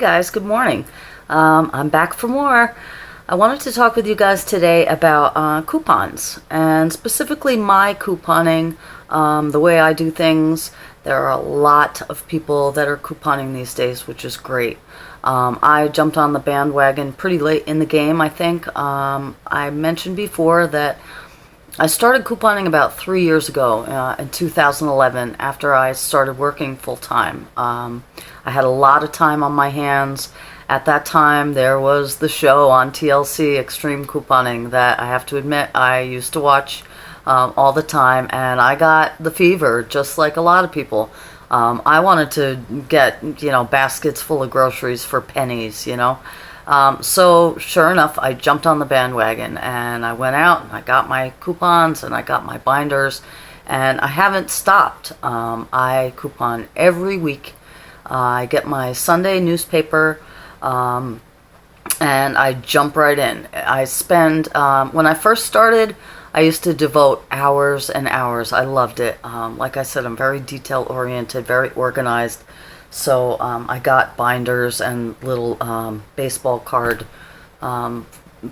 Hey guys, good morning. I'm back for more. I wanted to talk with you guys today about coupons and specifically my couponing, the way I do things. There are a lot of people that are couponing these days, which is great. I jumped on the bandwagon pretty late in the game, I think. I mentioned before that I started couponing about 3 years ago in 2011 after I started working full-time. I had a lot of time on my hands. At that time, there was the show on TLC, Extreme Couponing, that I have to admit I used to watch all the time, and I got the fever, just like a lot of people. I wanted to get, baskets full of groceries for pennies, So sure enough, I jumped on the bandwagon and I went out and I got my coupons and I got my binders, and I haven't stopped. I coupon every week. I get my Sunday newspaper and I jump right in. I spend, when I first started, I used to devote hours and hours. I loved it. Like I said, I'm very detail oriented, very organized. So I got binders and little baseball card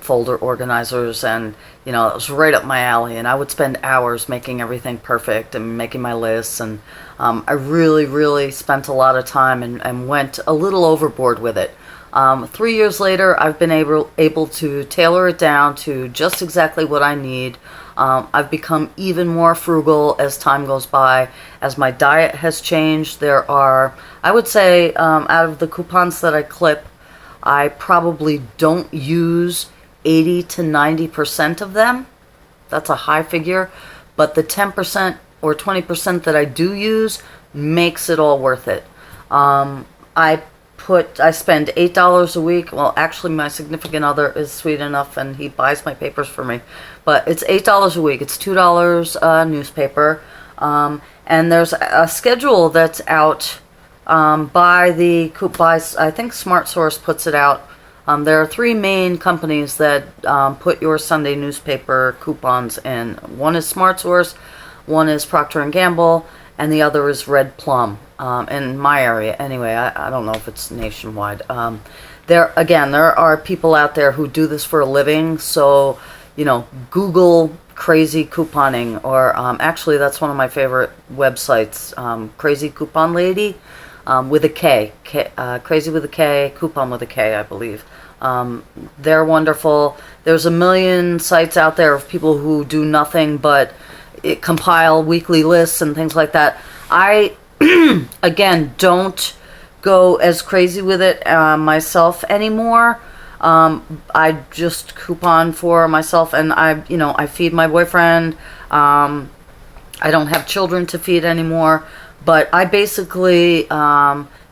folder organizers, and it was right up my alley, and I would spend hours making everything perfect and making my lists, and I really spent a lot of time and went a little overboard with it. 3 years later, I've been able to tailor it down to just exactly what I need. I've become even more frugal as time goes by, as my diet has changed. There are, I would say, out of the coupons that I clip, I probably don't use 80 to 90% of them. That's a high figure, but the 10% or 20% that I do use makes it all worth it. I spend $8 a week. Well, actually, my significant other is sweet enough, and he buys my papers for me. But it's $8 a week. It's $2 a newspaper. And there's a schedule that's out by I think Smart Source puts it out. There are three main companies that put your Sunday newspaper coupons in. One is Smart Source, one is Procter & Gamble, and the other is Red Plum. In my area, anyway. I don't know if it's nationwide. There are people out there who do this for a living, so, Google Crazy Couponing, or actually that's one of my favorite websites, Crazy Coupon Lady, with a K, Crazy with a K, Coupon with a K, I believe. They're wonderful. There's a million sites out there of people who do nothing but compile weekly lists and things like that. I again, don't go as crazy with it myself anymore. I just coupon for myself, and I feed my boyfriend. I don't have children to feed anymore, but I basically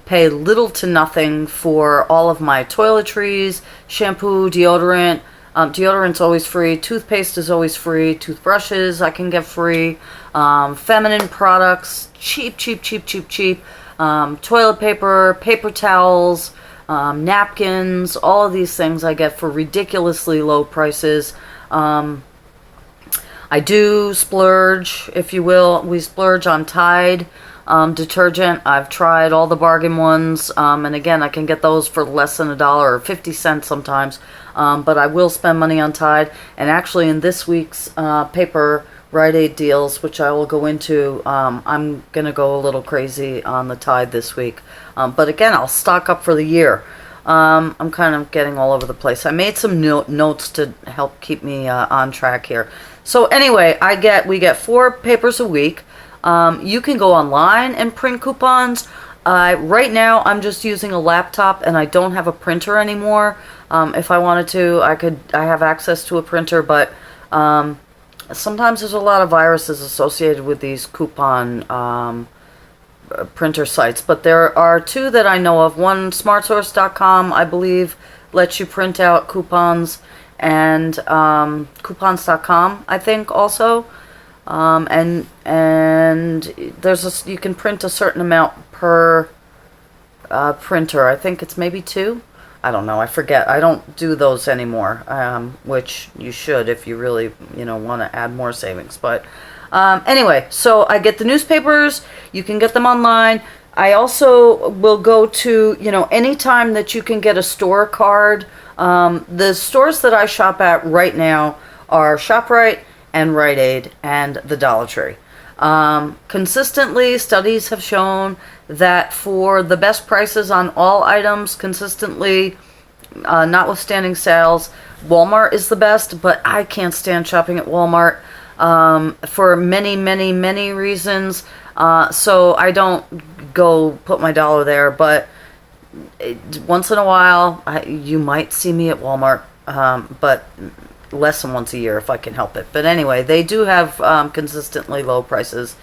pay little to nothing for all of my toiletries, shampoo, deodorant. Deodorant's always free. Toothpaste is always free. Toothbrushes I can get free. Feminine products, cheap. Toilet paper, paper towels, napkins, all of these things I get for ridiculously low prices. I do splurge, if you will. We splurge on Tide detergent. I've tried all the bargain ones, and again, I can get those for less than $1 or 50 cents sometimes, but I will spend money on Tide. And actually in this week's paper Rite Aid deals, which I will go into, I'm gonna go a little crazy on the Tide this week, but again, I'll stock up for the year. I'm kind of getting all over the place. I made some notes to help keep me on track here. So anyway, we get 4 papers a week. You can go online and print coupons. Right now, I'm just using a laptop, and I don't have a printer anymore. If I wanted to, I have access to a printer, but sometimes there's a lot of viruses associated with these coupon printer sites. But there are 2 that I know of. One, smartsource.com, I believe, lets you print out coupons, and coupons.com, I think, also. And you can print a certain amount per printer. I think it's maybe 2. I don't know. I forget. I don't do those anymore, which you should if you really, want to add more savings. But anyway, so I get the newspapers. You can get them online. I also will go to, you know, anytime that you can get a store card. The stores that I shop at right now are ShopRite and Rite Aid and the Dollar Tree. Consistently, studies have shown that for the best prices on all items, consistently, notwithstanding sales, Walmart is the best, but I can't stand shopping at Walmart for many, many, many reasons. So I don't go put my dollar there, but once in a while, you might see me at Walmart, but less than once a year if I can help it. But anyway, they do have consistently low prices.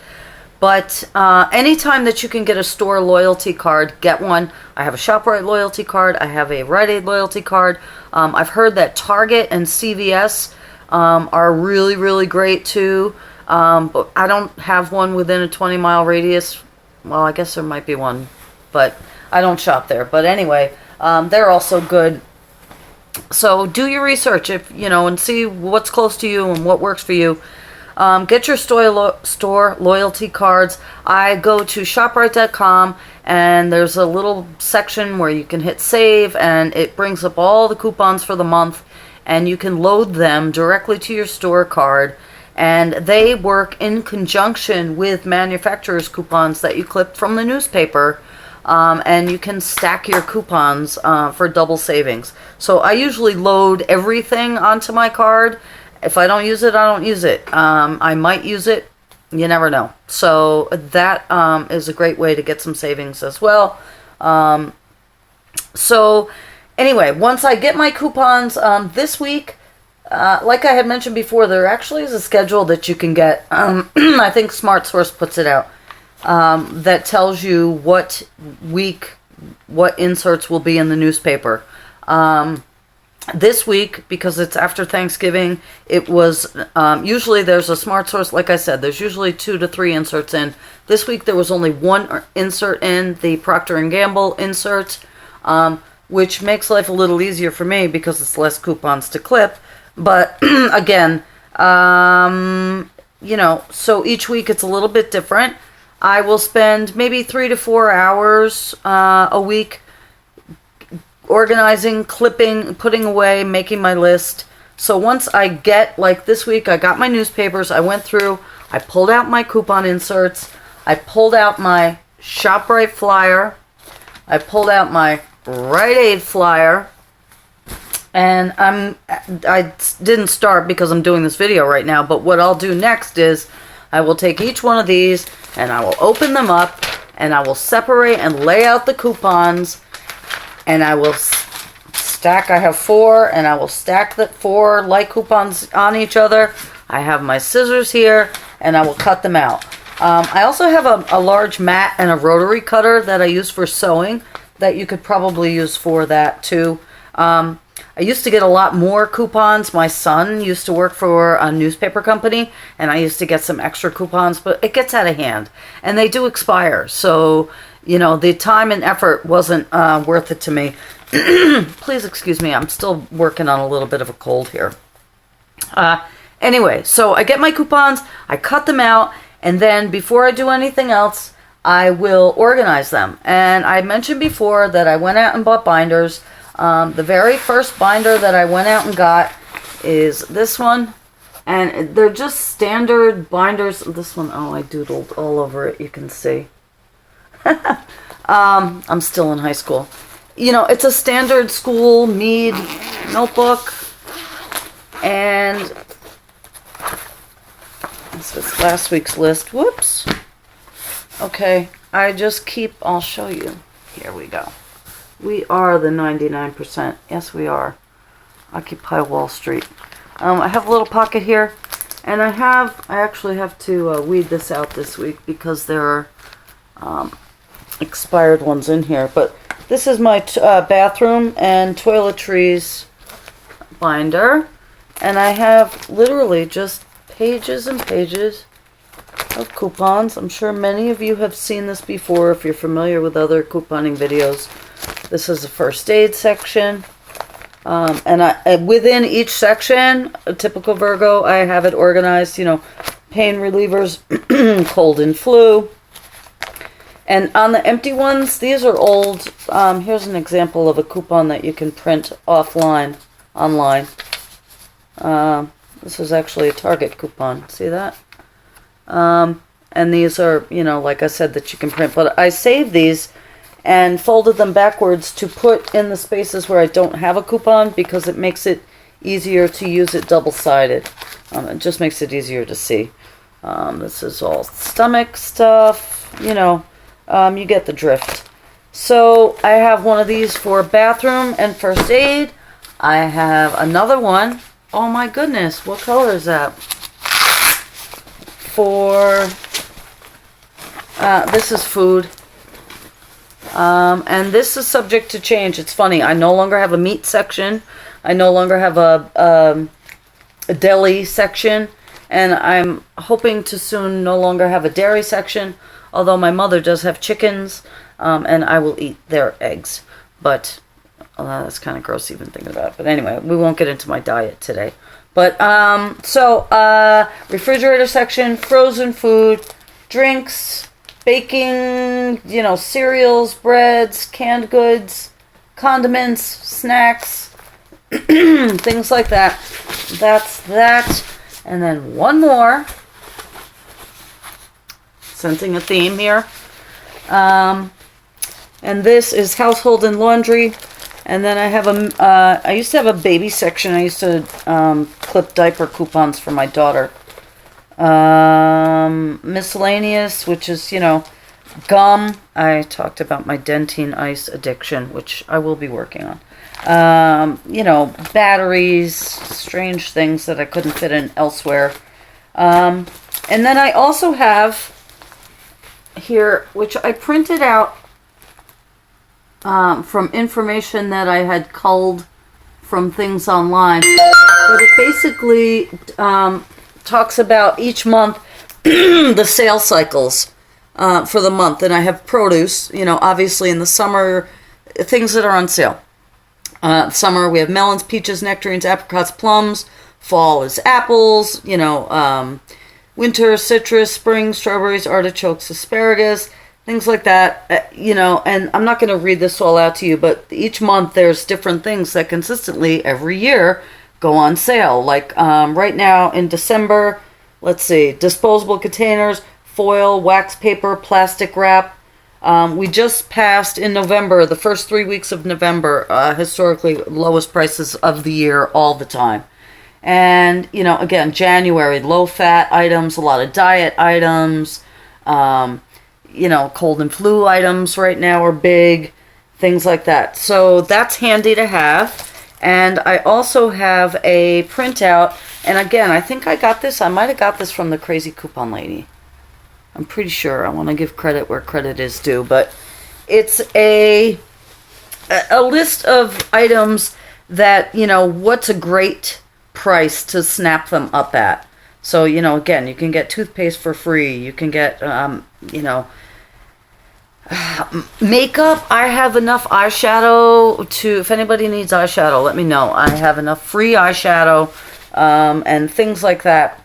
But anytime that you can get a store loyalty card, get one. I have a ShopRite loyalty card. I have a Rite Aid loyalty card. I've heard that Target and CVS are really, really great too. But I don't have one within a 20-mile radius. Well, I guess there might be one, but I don't shop there. But anyway, they're also good. So do your research, if you know, and see what's close to you and what works for you. Get your store loyalty cards. I go to shoprite.com, and there's a little section where you can hit save, and it brings up all the coupons for the month, and you can load them directly to your store card. And they work in conjunction with manufacturers' coupons that you clip from the newspaper. And you can stack your coupons for double savings. So I usually load everything onto my card. If I don't use it, I don't use it. I might use it. You never know. So that is a great way to get some savings as well. So anyway, once I get my coupons this week, like I had mentioned before, there actually is a schedule that you can get. I think SmartSource puts it out. That tells you what week, what inserts will be in the newspaper. This week, because it's after Thanksgiving, it was, usually there's a SmartSource, like I said, there's usually 2 to 3 inserts in. This week there was only 1 insert in, the Procter & Gamble insert, which makes life a little easier for me because it's less coupons to clip. But again, you know, so each week it's a little bit different. I will spend maybe 3 to 4 hours a week organizing, clipping, putting away, making my list. So once I get, like this week, I got my newspapers, I went through, I pulled out my coupon inserts, I pulled out my ShopRite flyer, I pulled out my Rite Aid flyer, and I didn't start because I'm doing this video right now, but what I'll do next is I will take each one of these and I will open them up and I will separate and lay out the coupons, and I will stack. I have 4, and I will stack the 4 light coupons on each other. I have my scissors here, and I will cut them out. I also have a large mat and a rotary cutter that I use for sewing that you could probably use for that too. I used to get a lot more coupons. My son used to work for a newspaper company, and I used to get some extra coupons, but it gets out of hand, and they do expire. So, you know, the time and effort wasn't worth it to me. Please excuse me, I'm still working on a little bit of a cold here. Anyway, so I get my coupons, I cut them out, and then before I do anything else, I will organize them. And I mentioned before that I went out and bought binders. The very first binder that I went out and got is this one, and they're just standard binders. This one, oh, I doodled all over it, you can see. I'm still in high school. You know, it's a standard school Mead notebook, and this is last week's list. Whoops. Okay, I'll show you. Here we go. We are the 99%. Yes, we are. Occupy Wall Street. I have a little pocket here, and I actually have to weed this out this week because there are expired ones in here. But this is my bathroom and toiletries binder, and I have literally just pages and pages of coupons. I'm sure many of you have seen this before if you're familiar with other couponing videos. This is the first aid section, and within each section, a typical Virgo, I have it organized, you know, pain relievers, cold and flu, And on the empty ones, these are old. Here's an example of a coupon that you can print online. This is actually a Target coupon. See that? And these are, you know, like I said, that you can print. But I saved these and folded them backwards to put in the spaces where I don't have a coupon because it makes it easier to use it double-sided. It just makes it easier to see. This is all stomach stuff, you know, you get the drift. So I have one of these for bathroom and first aid. I have another one. Oh my goodness, what color is that? For, this is food. And this is subject to change. It's funny, I no longer have a meat section. I no longer have a deli section. And I'm hoping to soon no longer have a dairy section, although my mother does have chickens, and I will eat their eggs. But that's kind of gross even thinking about it. But anyway, we won't get into my diet today. But refrigerator section, frozen food, drinks, baking, you know, cereals, breads, canned goods, condiments, snacks, things like that. That's that. And then one more, sensing a theme here, and this is household and laundry. And then I have I used to have a baby section. I used to clip diaper coupons for my daughter. Miscellaneous, which is, you know, gum. I talked about my Entin I addiction, which I will be working on. You know, batteries, strange things that I couldn't fit in elsewhere. And then I also have here, which I printed out from information that I had culled from things online. But it basically talks about each month the sales cycles for the month. And I have produce, you know, obviously in the summer, things that are on sale. Summer, we have melons, peaches, nectarines, apricots, plums. Fall is apples, you know, winter, citrus, spring, strawberries, artichokes, asparagus, things like that, you know, and I'm not going to read this all out to you, but each month there's different things that consistently every year go on sale. Like right now in December, let's see, disposable containers, foil, wax paper, plastic wrap. We just passed in November, the first 3 weeks of November, historically lowest prices of the year all the time. And, you know, again, January, low-fat items, a lot of diet items, you know, cold and flu items right now are big, things like that. So that's handy to have. And I also have a printout. And again, I think I got this. I might have got this from the crazy coupon lady. I'm pretty sure. I want to give credit where credit is due. But it's a list of items that, you know, what's a great price to snap them up at. So, you know, again, you can get toothpaste for free. You can get, you know, makeup. I have enough eyeshadow to, if anybody needs eyeshadow, let me know. I have enough free eyeshadow and things like that.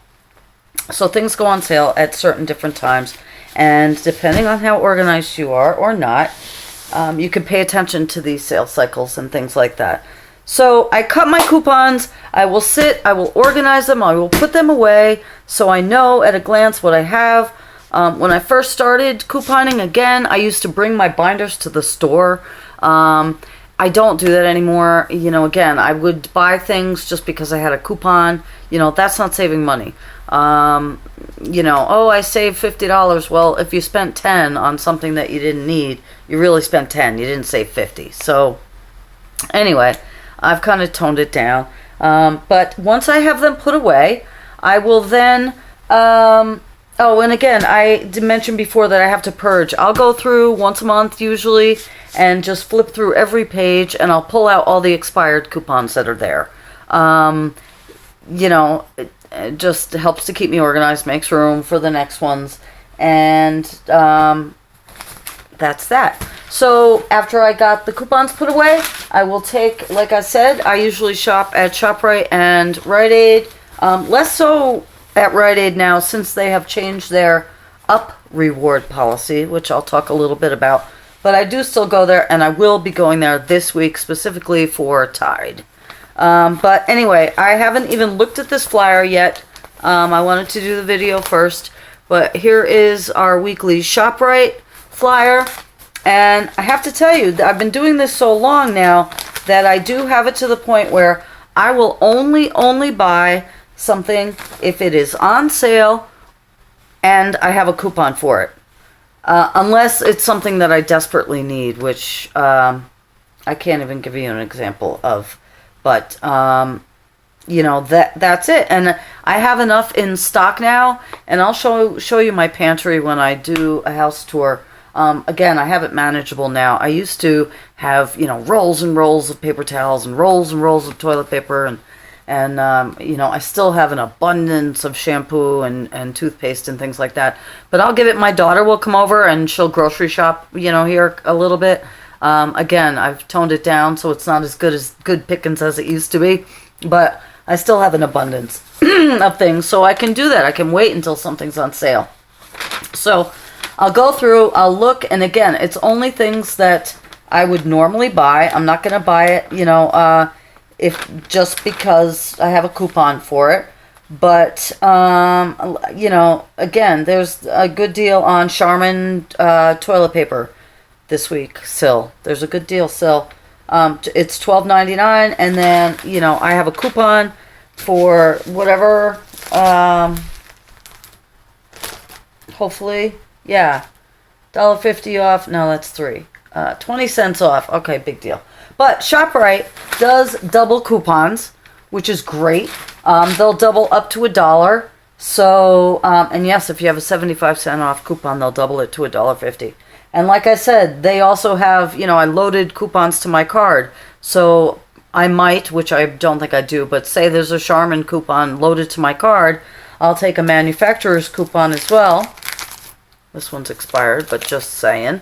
So things go on sale at certain different times. And depending on how organized you are or not, you can pay attention to these sales cycles and things like that. So I cut my coupons, I will organize them, I will put them away so I know at a glance what I have. When I first started couponing, again, I used to bring my binders to the store. I don't do that anymore. You know, again, I would buy things just because I had a coupon. You know, that's not saving money. You know, oh, I saved $50. Well, if you spent 10 on something that you didn't need, you really spent 10. You didn't save 50. So anyway, I've kind of toned it down. But once I have them put away, I will then, oh, and again, I did mention before that I have to purge. I'll go through once a month usually and just flip through every page and I'll pull out all the expired coupons that are there. You know, it just helps to keep me organized, makes room for the next ones. And that's that. So after I got the coupons put away, I will take, like I said, I usually shop at ShopRite and Rite Aid. Less so at Rite Aid now since they have changed their up reward policy, which I'll talk a little bit about. But I do still go there, and I will be going there this week specifically for Tide. But anyway, I haven't even looked at this flyer yet. I wanted to do the video first. But here is our weekly ShopRite flyer. And I have to tell you, I've been doing this so long now that I do have it to the point where I will only buy something if it is on sale and I have a coupon for it. Unless it's something that I desperately need, which I can't even give you an example of. But, you know, that's it. And I have enough in stock now, and I'll show you my pantry when I do a house tour. Again, I have it manageable now. I used to have, you know, rolls and rolls of paper towels and rolls of toilet paper, and you know, I still have an abundance of shampoo and toothpaste and things like that. But I'll give it, my daughter will come over and she'll grocery shop, you know, here a little bit. Again, I've toned it down so it's not as good pickings as it used to be, but I still have an abundance of things, so I can do that. I can wait until something's on sale. So I'll go through, I'll look, and again, it's only things that I would normally buy. I'm not going to buy it, you know, if just because I have a coupon for it. But, you know, again, there's a good deal on Charmin toilet paper this week still. There's a good deal still. It's $12.99, and then, you know, I have a coupon for whatever, hopefully, yeah, $1.50 off. No, that's $3. 20 cents off. Okay, big deal. But ShopRite does double coupons, which is great. They'll double up to $1. So, and yes, if you have a 75-cent off coupon, they'll double it to $1.50. And like I said, they also have, you know, I loaded coupons to my card. So I might, which I don't think I do, but say there's a Charmin coupon loaded to my card, I'll take a manufacturer's coupon as well. This one's expired, but just saying.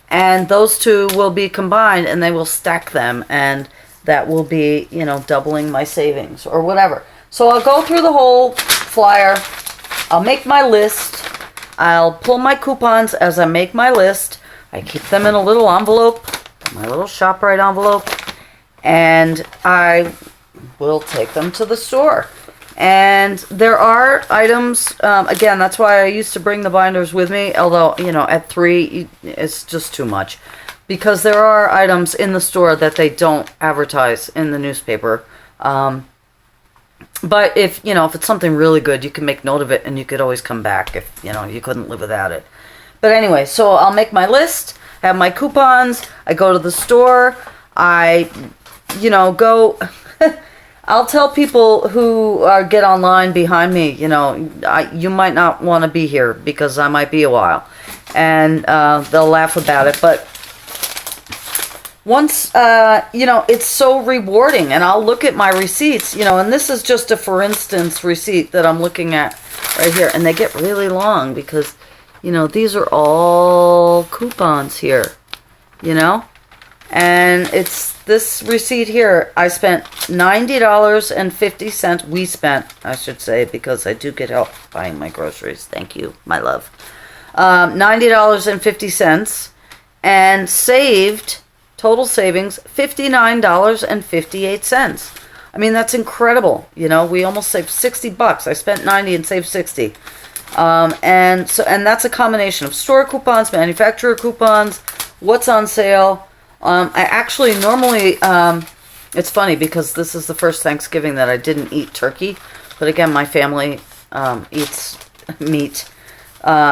And those two will be combined, and they will stack them, and that will be, you know, doubling my savings or whatever. So I'll go through the whole flyer. I'll make my list. I'll pull my coupons as I make my list. I keep them in a little envelope, my little ShopRite envelope, and I will take them to the store. And there are items, again, that's why I used to bring the binders with me, although, you know, at 3, it's just too much. Because there are items in the store that they don't advertise in the newspaper. But if, you know, if it's something really good, you can make note of it, and you could always come back if, you know, you couldn't live without it. But anyway, so I'll make my list, have my coupons, I go to the store, I, you know, go... I'll tell people who get online behind me, you know, you might not want to be here because I might be a while. And they'll laugh about it. But once, you know, it's so rewarding. And I'll look at my receipts, you know, and this is just a for instance receipt that I'm looking at right here. And they get really long because, you know, these are all coupons here, you know. And it's this receipt here. I spent $90.50. We spent, I should say, because I do get help buying my groceries. Thank you, my love. $90.50 and saved, total savings, $59.58. I mean, that's incredible. You know, we almost saved $60. I spent 90 and saved 60. And that's a combination of store coupons, manufacturer coupons, what's on sale. I actually normally, it's funny because this is the first Thanksgiving that I didn't eat turkey. But again, my family eats meat.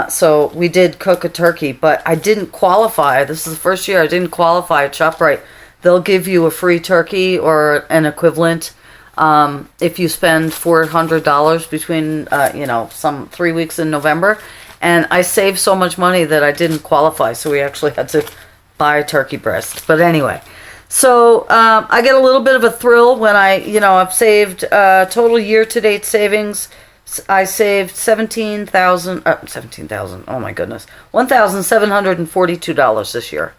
So we did cook a turkey, but I didn't qualify. This is the first year I didn't qualify at ShopRite. They'll give you a free turkey or an equivalent if you spend $400 between, you know, some 3 weeks in November. And I saved so much money that I didn't qualify. So we actually had to buy a turkey breast. But anyway, so I get a little bit of a thrill when I've saved total year-to-date savings. I saved $17,000, oh my goodness, $1,742 this year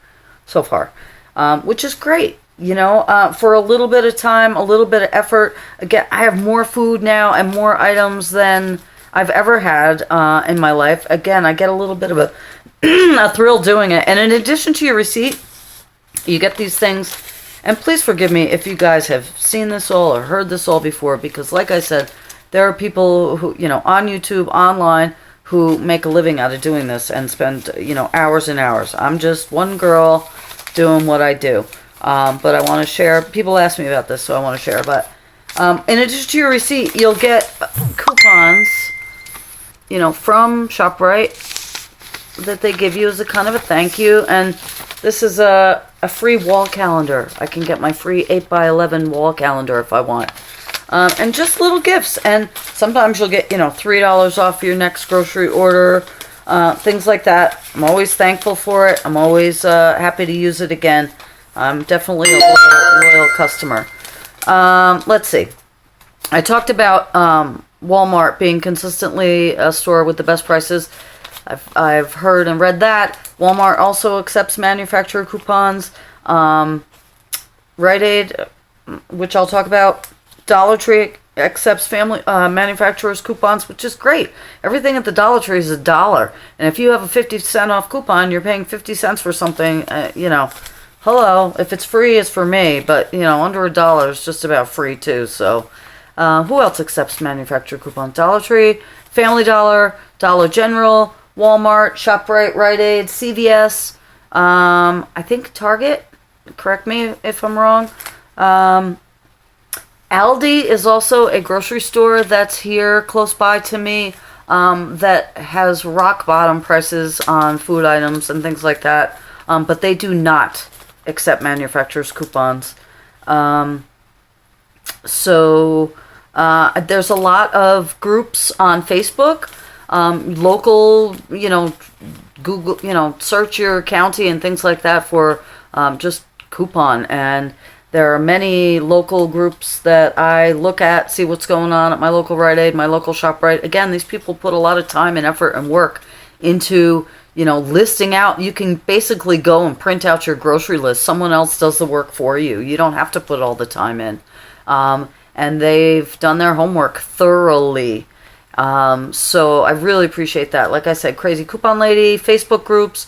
so far, which is great, you know, for a little bit of time, a little bit of effort. Again, I have more food now and more items than I've ever had in my life. Again, I get a little bit of a, a thrill doing it. And in addition to your receipt, you get these things. And please forgive me if you guys have seen this all or heard this all before, because like I said, there are people who, on YouTube, online, who make a living out of doing this and spend, hours and hours. I'm just one girl doing what I do. But I want to share. People ask me about this, so I want to share. But in addition to your receipt, you'll get coupons, from ShopRite that they give you as a kind of a thank you. And this is a free wall calendar. I can get my free 8x11 wall calendar if I want. And just little gifts. And sometimes you'll get, $3 off your next grocery order. Things like that. I'm always thankful for it. I'm always happy to use it again. I'm definitely a loyal customer. Let's see. I talked about Walmart being consistently a store with the best prices. I've heard and read that. Walmart also accepts manufacturer coupons. Rite Aid, which I'll talk about. Dollar Tree accepts family manufacturers coupons, which is great. Everything at the Dollar Tree is $1. And if you have a 50-cent off coupon, you're paying 50 cents for something, hello, if it's free, it's for me. But, under $1 is just about free, too. So, who else accepts manufacturer coupons? Dollar Tree, Family Dollar, Dollar General, Walmart, ShopRite, Rite Aid, CVS, I think Target. Correct me if I'm wrong. Aldi is also a grocery store that's here close by to me, that has rock bottom prices on food items and things like that. But they do not accept manufacturers' coupons. So there's a lot of groups on Facebook, local, Google, search your county and things like that for just coupon. And there are many local groups that I look at, see what's going on at my local Rite Aid, my local ShopRite. Again, these people put a lot of time and effort and work into listing out. You can basically go and print out your grocery list. Someone else does the work for you. You don't have to put all the time in. And they've done their homework thoroughly. So I really appreciate that. Like I said, Crazy Coupon Lady, Facebook groups.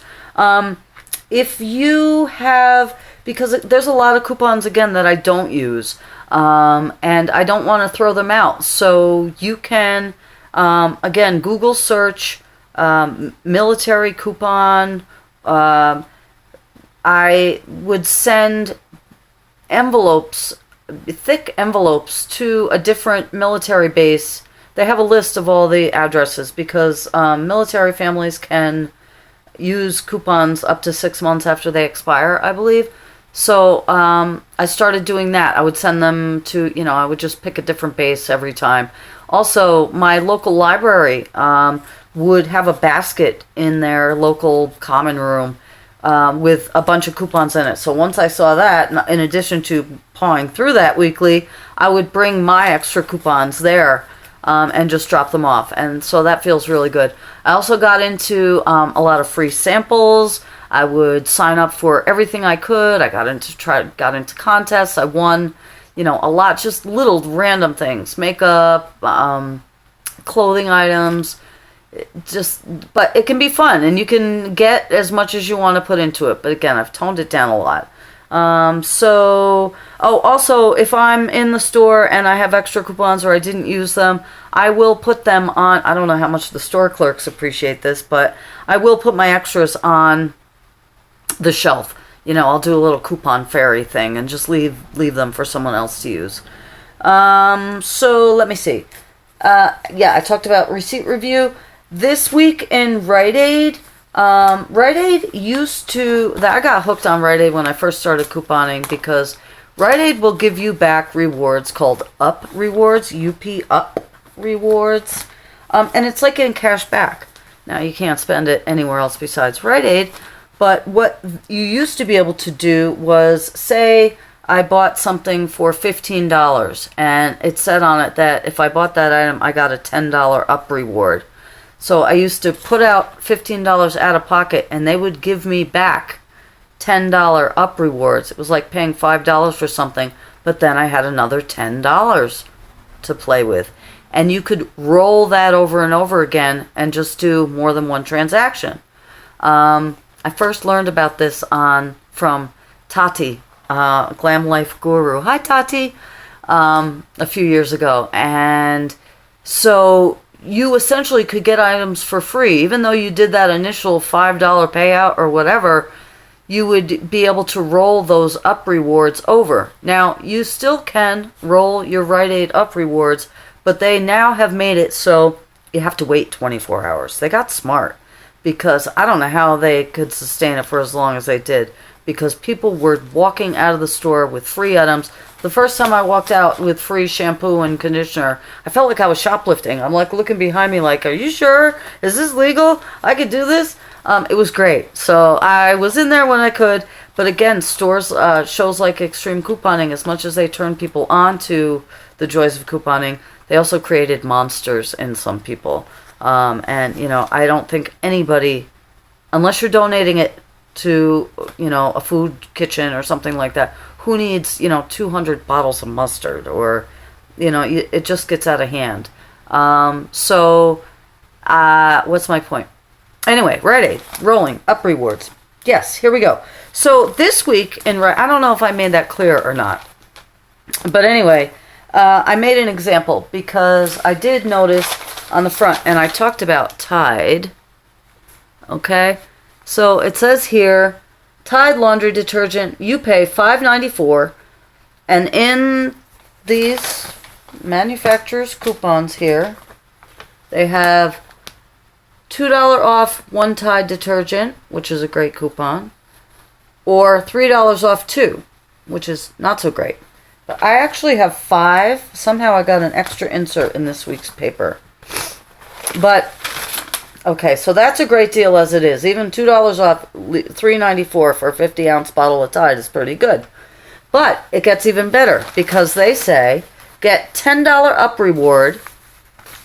If you have, because there's a lot of coupons, again, that I don't use. And I don't want to throw them out. So you can, again, Google search military coupon. I would send envelopes, thick envelopes, to a different military base. They have a list of all the addresses because military families can use coupons up to 6 months after they expire, I believe. So I started doing that. I would send them to, I would just pick a different base every time. Also, my local library would have a basket in their local common room with a bunch of coupons in it. So once I saw that, in addition to pawing through that weekly, I would bring my extra coupons there and just drop them off. And so that feels really good. I also got into a lot of free samples. I would sign up for everything I could. I got into contests. I won, a lot, just little random things, makeup, clothing items. But it can be fun, and you can get as much as you want to put into it. But again, I've toned it down a lot. Also, if I'm in the store and I have extra coupons or I didn't use them, I will put them on. I don't know how much the store clerks appreciate this, but I will put my extras on the shelf. I'll do a little coupon fairy thing and just leave them for someone else to use. So let me see. I talked about receipt review. This week in Rite Aid, Rite Aid I got hooked on Rite Aid when I first started couponing because Rite Aid will give you back rewards called UP rewards, UP UP rewards, and it's like getting cash back. Now, you can't spend it anywhere else besides Rite Aid, but what you used to be able to do was, say, I bought something for $15, and it said on it that if I bought that item, I got a $10 UP reward. So I used to put out $15 out of pocket, and they would give me back $10 UP rewards. It was like paying $5 for something, but then I had another $10 to play with. and you could roll that over and over again and just do more than one transaction. I first learned about this from Tati, Glam Life Guru. Hi, Tati. A few years ago. And so you essentially could get items for free. Even though you did that initial $5 payout or whatever, you would be able to roll those up rewards over. Now, you still can roll your Rite Aid up rewards, but they now have made it so you have to wait 24 hours. They got smart, because I don't know how they could sustain it for as long as they did, because people were walking out of the store with free items. The first time I walked out with free shampoo and conditioner, I felt like I was shoplifting. I'm like looking behind me like, are you sure? Is this legal? I could do this? It was great. So I was in there when I could. But again, stores, shows like Extreme Couponing, as much as they turn people on to the joys of couponing, they also created monsters in some people. And, I don't think anybody, unless you're donating it to, a food kitchen or something like that, who needs, 200 bottles of mustard, or, it just gets out of hand. What's my point? Anyway, Rite Aid, rolling up rewards. Yes, here we go. So this week I don't know if I made that clear or not, but anyway, I made an example because I did notice on the front, and I talked about Tide. Okay, so it says here, Tide laundry detergent, you pay $5.94, and in these manufacturer's coupons here, they have $2 off one Tide detergent, which is a great coupon, or $3 off two, which is not so great. But I actually have 5. Somehow I got an extra insert in this week's paper. But, okay, so that's a great deal as it is. Even $2 off, $3.94 for a 50-ounce bottle of Tide is pretty good. But it gets even better, because they say, get $10 up reward.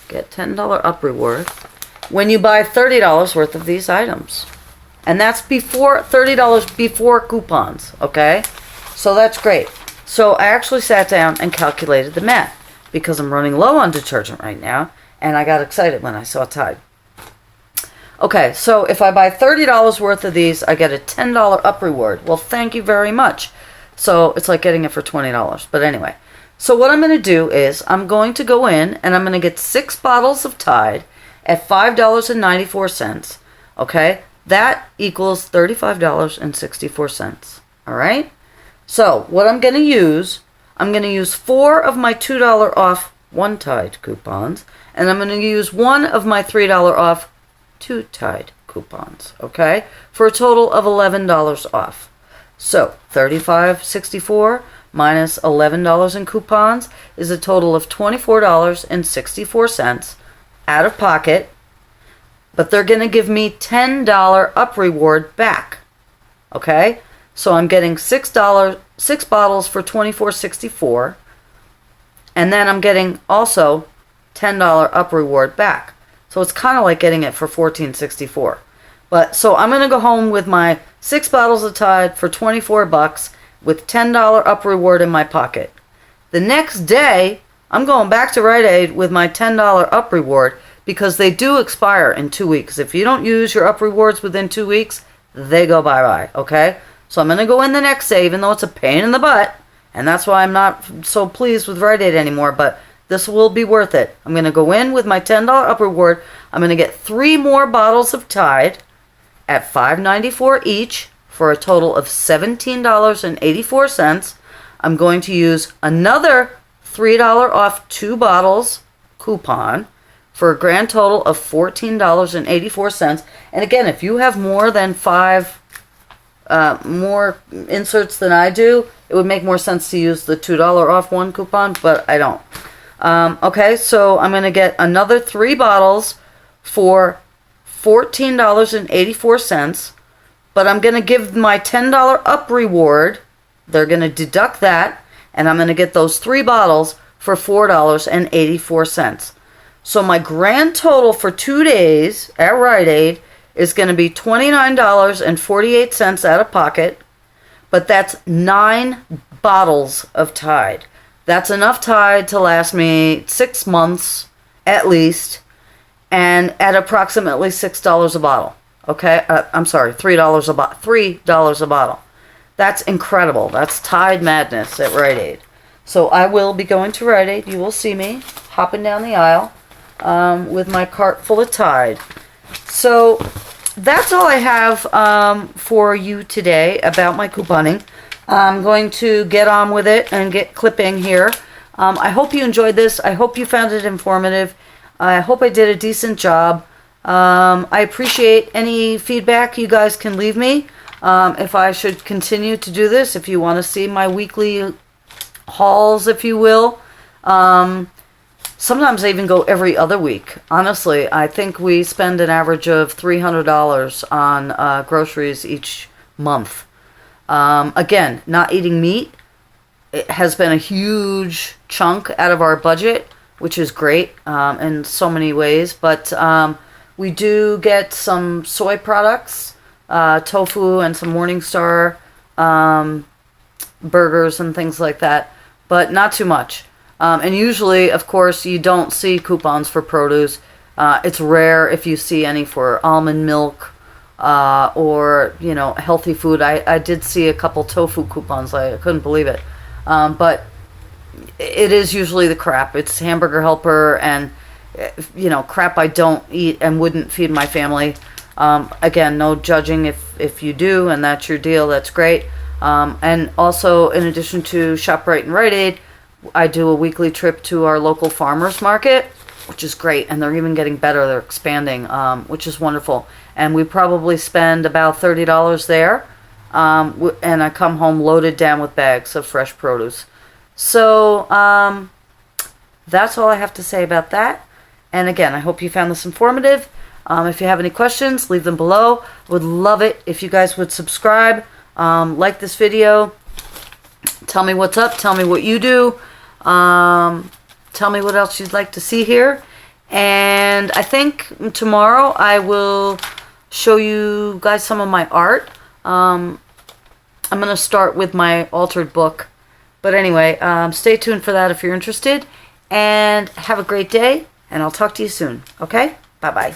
Get $10 up reward when you buy $30 worth of these items. And that's before $30 before coupons, okay? So that's great. So I actually sat down and calculated the math, because I'm running low on detergent right now, and I got excited when I saw Tide. Okay, so if I buy $30 worth of these, I get a $10 up reward. Well, thank you very much. So it's like getting it for $20. But anyway, so what I'm going to do is I'm going to go in and I'm going to get 6 bottles of Tide at $5.94. Okay, that equals $35.64. All right. So what I'm going to use 4 of my $2 off one Tide coupons, and I'm going to use 1 of my $3 off 2 Tide coupons. Okay, for a total of $11 off. So $35.64 minus $11 in coupons is a total of $24.64 out of pocket, but they're going to give me $10 up reward back. Okay, so I'm getting $6 bottles for $24.64, and then I'm getting also $10 up reward back. So it's kind of like getting it for $14.64. But so I'm going to go home with my 6 bottles of Tide for $24 with $10 up reward in my pocket. The next day, I'm going back to Rite Aid with my $10 up reward, because they do expire in 2 weeks. If you don't use your up rewards within 2 weeks, they go bye-bye, okay? So I'm going to go in the next day, even though it's a pain in the butt, and that's why I'm not so pleased with Rite Aid anymore, but this will be worth it. I'm going to go in with my $10 up reward. I'm going to get 3 more bottles of Tide at $5.94 each for a total of $17.84. I'm going to use another $3 off 2 bottles coupon for a grand total of $14.84. And again, if you have more than 5 more inserts than I do, it would make more sense to use the $2 off one coupon, but I don't. Okay, so I'm going to get another 3 bottles for $14.84, but I'm going to give my $10 up reward. They're going to deduct that, and I'm going to get those 3 bottles for $4.84. So my grand total for 2 days at Rite Aid is going to be $29.48 out of pocket, but that's 9 bottles of Tide. That's enough Tide to last me 6 months at least, and at approximately $6 a bottle. Okay, I'm sorry, $3 a bottle. $3 a bottle. That's incredible. That's Tide madness at Rite Aid. So I will be going to Rite Aid. You will see me hopping down the aisle with my cart full of Tide. So that's all I have for you today about my couponing. I'm going to get on with it and get clipping here. I hope you enjoyed this. I hope you found it informative. I hope I did a decent job. I appreciate any feedback you guys can leave me. If I should continue to do this, if you want to see my weekly hauls, if you will. Sometimes I even go every other week. Honestly, I think we spend an average of $300 on groceries each month. Again, not eating meat, it has been a huge chunk out of our budget, which is great in so many ways. But we do get some soy products, tofu and some Morningstar burgers and things like that, but not too much. And usually, of course, you don't see coupons for produce. It's rare if you see any for almond milk or, healthy food. I did see a couple tofu coupons. I couldn't believe it. But it is usually the crap. It's Hamburger Helper and, crap I don't eat and wouldn't feed my family. Again, no judging if you do, and that's your deal. That's great. And also, in addition to ShopRite and Rite Aid, I do a weekly trip to our local farmers market, which is great, and they're even getting better. They're expanding, which is wonderful. And we probably spend about $30 there, and I come home loaded down with bags of fresh produce. So that's all I have to say about that. And again, I hope you found this informative. If you have any questions, leave them below. Would love it if you guys would subscribe, like this video. Tell me what's up. Tell me what you do. Tell me what else you'd like to see here. And I think tomorrow I will show you guys some of my art. I'm going to start with my altered book. But anyway, stay tuned for that if you're interested. And have a great day. And I'll talk to you soon. Okay? Bye-bye.